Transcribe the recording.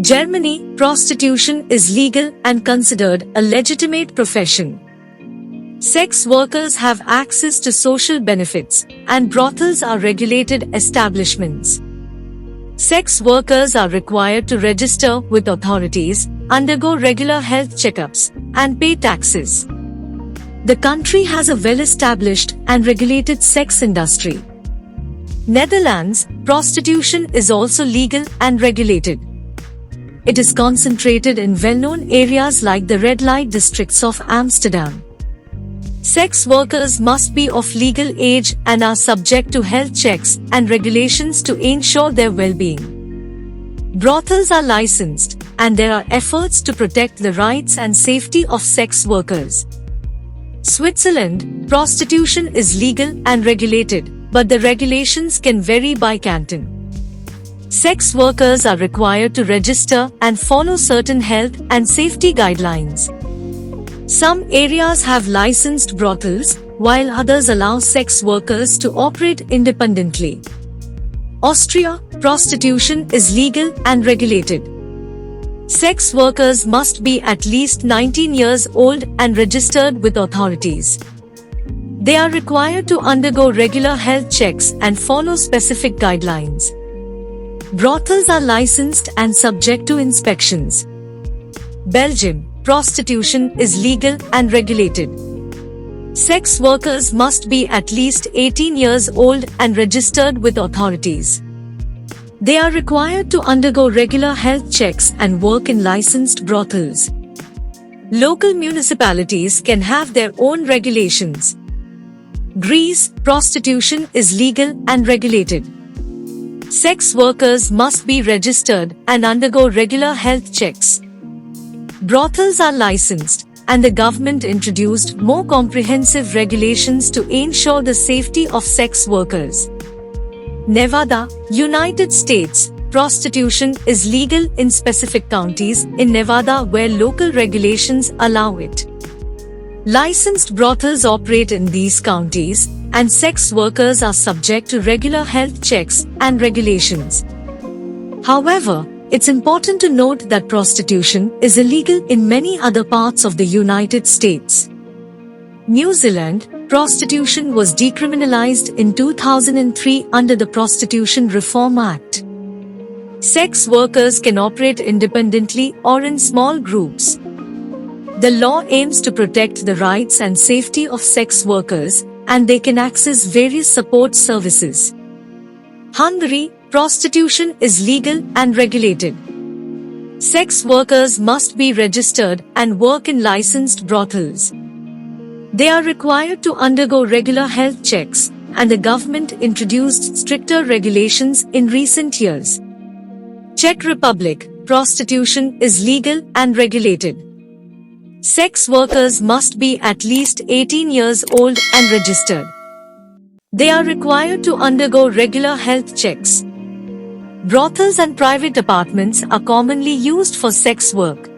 Germany, prostitution is legal and considered a legitimate profession. Sex workers have access to social benefits, and brothels are regulated establishments. Sex workers are required to register with authorities, undergo regular health checkups, and pay taxes. The country has a well-established and regulated sex industry. Netherlands, prostitution is also legal and regulated. It is concentrated in well-known areas like the red light districts of Amsterdam. Sex workers must be of legal age and are subject to health checks and regulations to ensure their well-being. Brothels are licensed, and there are efforts to protect the rights and safety of sex workers. Switzerland, prostitution is legal and regulated, but the regulations can vary by canton. Sex workers are required to register and follow certain health and safety guidelines. Some areas have licensed brothels, while others allow sex workers to operate independently. Austria, prostitution is legal and regulated. Sex workers must be at least 19 years old and registered with authorities. They are required to undergo regular health checks and follow specific guidelines. Brothels are licensed and subject to inspections. Belgium, prostitution is legal and regulated. Sex workers must be at least 18 years old and registered with authorities. They are required to undergo regular health checks and work in licensed brothels. Local municipalities can have their own regulations. Greece, prostitution is legal and regulated. Sex workers must be registered and undergo regular health checks. Brothels are licensed, and the government introduced more comprehensive regulations to ensure the safety of sex workers. Nevada, United States, prostitution is legal in specific counties in Nevada where local regulations allow it. Licensed brothels operate in these counties, and sex workers are subject to regular health checks and regulations. However, it's important to note that prostitution is illegal in many other parts of the United States. New Zealand, prostitution was decriminalized in 2003 under the Prostitution Reform Act. Sex workers can operate independently or in small groups. The law aims to protect the rights and safety of sex workers, and they can access various support services. Hungary, prostitution is legal and regulated. Sex workers must be registered and work in licensed brothels. They are required to undergo regular health checks, and the government introduced stricter regulations in recent years. Czech Republic, prostitution is legal and regulated. Sex workers must be at least 18 years old and registered. They are required to undergo regular health checks. Brothels and private apartments are commonly used for sex work.